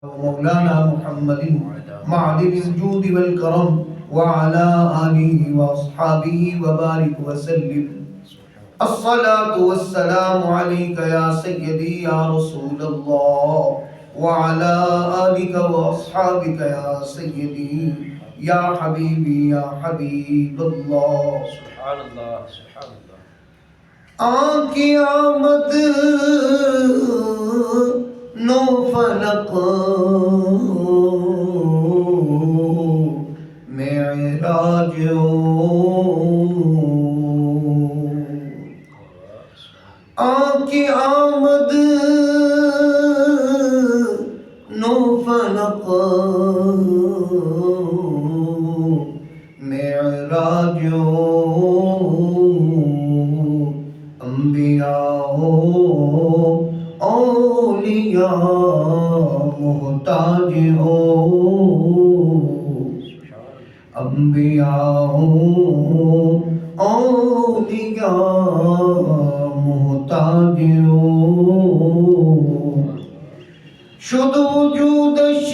مولانا محمد معدن الجود والكرم وعلى آله وأصحابه وبارك وسلم. الصلاة والسلام عليك يا سيدي يا رسول الله وعلى آلك وأصحابك يا سيدي يا حبيبي يا حبيب الله. سبحان اللہ سبحان اللہ. آنکھ آمد نو فلق معراج آنکھ آمد نو فلق معراج انبیاء اولیاء محتاج ہو انبیاء اولیاء محتاج ہو شد وجودش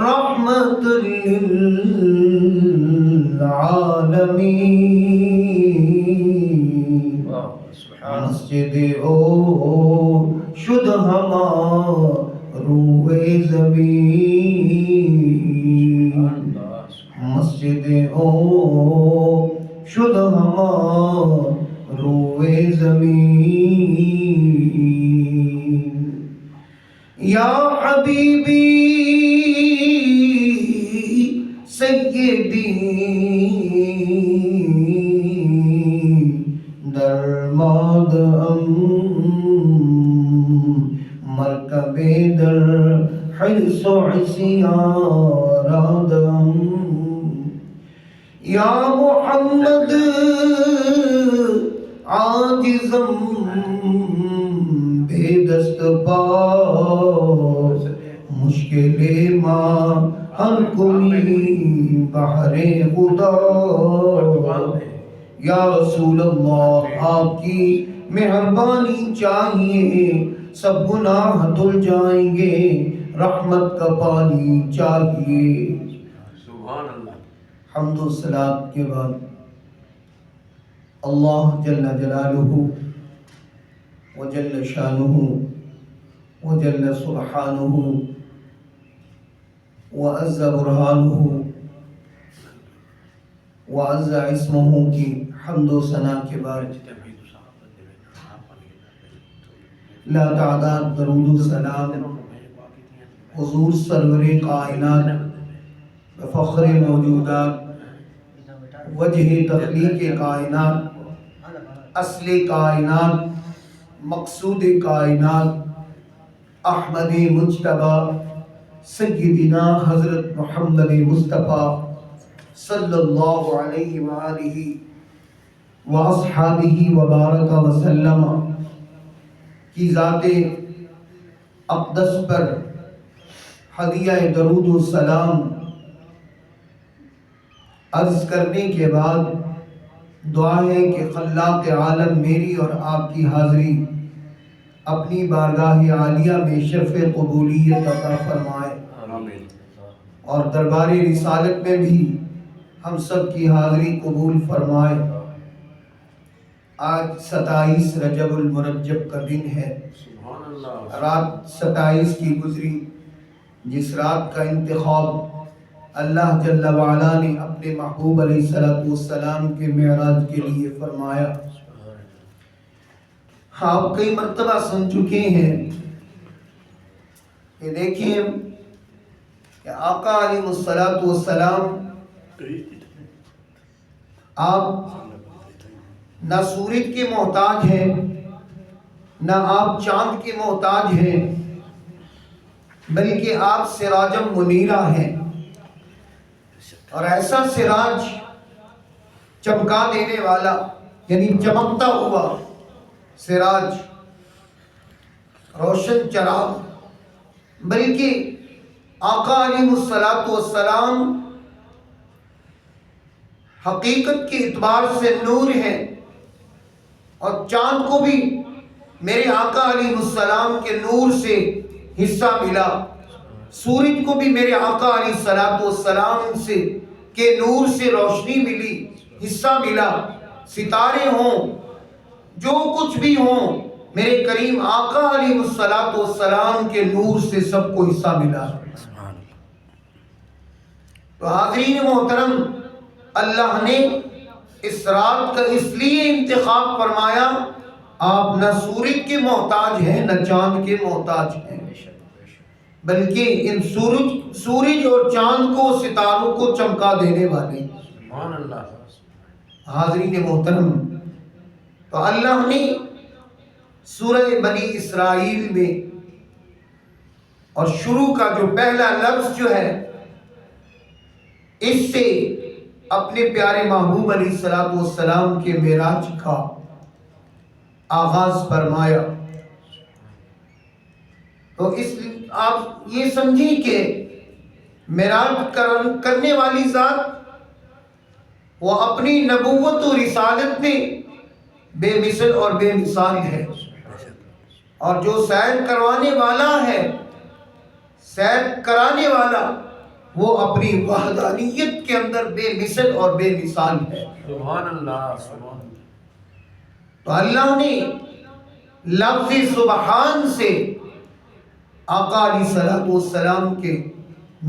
رحمت للعالمین مسجد او شد ہما روئے زمین مسجد او شد ہما روئے زمین یا حبیبی سیدی درماد مرکب در حرص و عصیان یا محمد عاجزم بے دست پا مشکل ماں ہر کوئی بحر خدا یا رسول اللہ آپ کی مہربانی چاہیے سب گناہ دھل جائیں گے رحمت کا پانی چاہیے. سبحان اللہ. حمد و صلات کے بعد اللہ جل جلالہ وجل شانہ وجل سبحانہ وعز برہانہ وعز اسمہ کی حمد و ثنا کے بعد لا تعداد درود و سلام حضور سرور کائنات فخر موجودات وجہ تخلیق کائنات اصل کائنات مقصود کائنات احمد مجتبی سیدنا حضرت محمد مصطفیٰ صلی اللہ علیہ وآلہ واصحابہ وبارک وسلم کی ذات اقدس پر ہدیہ درود و سلام عرض کرنے کے بعد دعا ہے کہ خلاق عالم میری اور آپ کی حاضری اپنی بارگاہ عالیہ میں شرف قبولیت عطا فرمائے اور دربار رسالت میں بھی ہم سب کی حاضری قبول فرمائے. آج 27 رجب المرجب کا دن ہے. رات 27 کی گزری جس رات کا انتخاب اللہ جل وعلا نے اپنے محبوب علیہ السلام کے معراج کے لیے فرمایا. آپ کئی مرتبہ سن چکے ہیں کہ دیکھیں کہ آقا علیہ السلام آپ نہ سورج کے محتاج ہیں نہ آپ چاند کے محتاج ہیں بلکہ آپ سراجم منیرہ ہیں اور ایسا سراج چمکا دینے والا یعنی چمکتا ہوا سراج روشن چراغ بلکہ آقا علیہ السلام حقیقت کے اعتبار سے نور ہے اور چاند کو بھی میرے آقا علیہ السلام کے نور سے حصہ ملا، سورج کو بھی میرے آقا علیہ الصلوۃ والسلام سے کے نور سے روشنی ملی، حصہ ملا، ستارے ہوں جو کچھ بھی ہوں میرے کریم آقا علیہ الصلوۃ والسلام کے نور سے سب کو حصہ ملا۔ تو حاضرین محترم، اللہ نے اس رات کا اس لیے انتخاب فرمایا، آپ نہ سورج کے محتاج ہیں نہ چاند کے محتاج ہیں، بلکہ ان سورج اور چاند کو، ستاروں کو چمکا دینے والے۔ سبحان اللہ۔ حاضرین محترم، تو اللہ نے سورہ بنی اسرائیل میں اور شروع کا جو پہلا لفظ جو ہے اس سے اپنے پیارے محبوب علیہ الصلوۃ والسلام کے معراج کا آغاز فرمایا۔ تو اس آپ یہ سمجھیں کہ معراج کرنے والی ذات وہ اپنی نبوت و رسالت میں بے مثل اور بے مثال ہے، اور جو سیر کروانے والا ہے، سیر کرانے والا، وہ اپنی وحدانیت کے اندر بے مثل اور بے مثال ہے۔ سبحان اللہ، سبحان اللہ۔ تو اللہ نے لفظ سبحان سے آقا علیہ الصلوۃ والسلام کے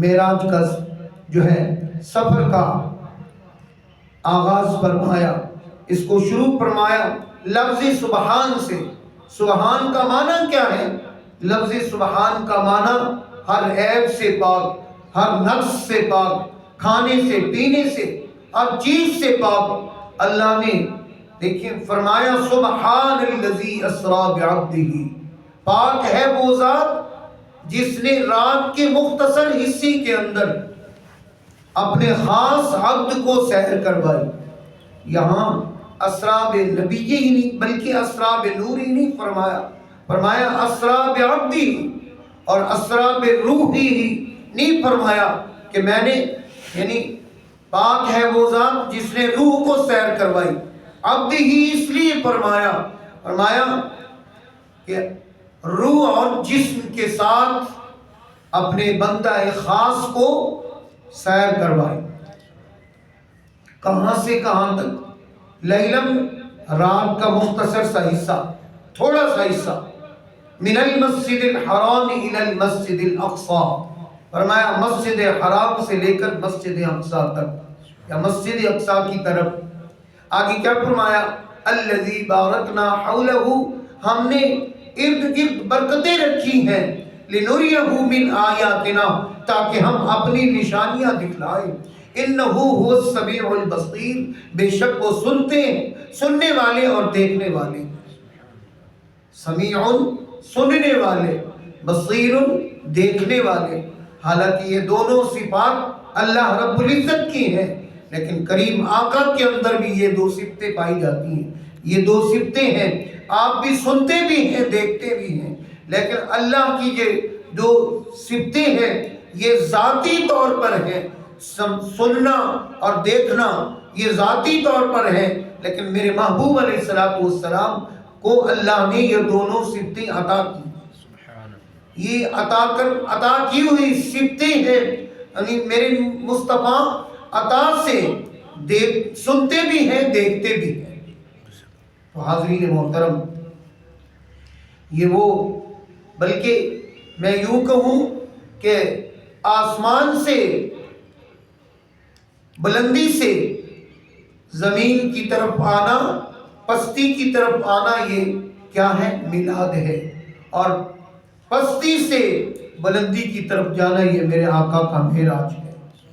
معراج کا جو ہے سفر کا آغاز فرمایا، اس کو شروع فرمایا لفظ سبحان سے۔ سبحان کا معنی کیا ہے؟ لفظ سبحان کا معنی ہر عیب سے پاک، ہر نقص سے پاک، کھانے سے پینے سے، ہر چیز سے پاک۔ اللہ نے دیکھیں فرمایا سبحان الذی اسری بعبدہ، پاک ہے وہ ذات جس نے رات کے مختصر حصے کے اندر اپنے خاص عبد کو سیر کروائی۔ یہاں اسرا بنبی ہی نہیں بلکہ اسرا بنور ہی نہیں فرمایا اسرا بعبدہ، اور اسرا بروح ہی نہیں فرمایا کہ میں نے، یعنی پاک ہے وہ ذات جس نے روح کو سیر کروائی۔ عبد ہی اس لیے فرمایا کہ روح اور جسم کے ساتھ اپنے بندہ خاص کو سیر کروائی۔ کہاں سے کہاں تک؟ لیلم، رات کا مختصر سا حصہ، تھوڑا سا حصہ، من المسجد الحرام الى المسجد الاقصی، فرمایا مسجد حرام سے لے کر مسجد اقصی تک، یا مسجد اقصی کی طرف۔ آگے کیا فرمایا؟ الذی بارکنا حولہ، ہم نے ارد گرد برکتیں رکھی ہیں، لنریہ من آیاتنا، تاکہ ہم اپنی نشانیاں دکھلائیں۔ انہ هو السمیع البصیر، بے شک وہ سنتے ہیں، سننے والے اور دیکھنے والے۔ سمیع سننے والے، بصیر دیکھنے والے۔ حالانکہ یہ دونوں صفات اللہ رب العزت کی ہیں، لیکن کریم آقا کے اندر بھی یہ دو صفتیں پائی جاتی ہیں۔ یہ دو صفتیں ہیں، آپ بھی سنتے بھی ہیں، دیکھتے بھی ہیں، لیکن اللہ کی یہ دو صفتیں ہیں یہ ذاتی طور پر ہیں۔ سننا اور دیکھنا یہ ذاتی طور پر ہے، لیکن میرے محبوب علیہ الصلوۃ والسلام کو اللہ نے یہ دونوں صفتیں عطا کی۔ یہ عطا کی ہوئی صفتیں ہیں، یعنی میرے مصطفیٰ عطا سے سنتے بھی ہیں، دیکھتے بھی ہیں۔ تو حاضرین محترم، یہ وہ، بلکہ میں یوں کہوں کہ آسمان سے، بلندی سے زمین کی طرف آنا، پستی کی طرف آنا، یہ کیا ہے؟ میلاد ہے۔ اور پستی سے بلندی کی طرف جانا، یہ میرے آقا کا معراج ہے۔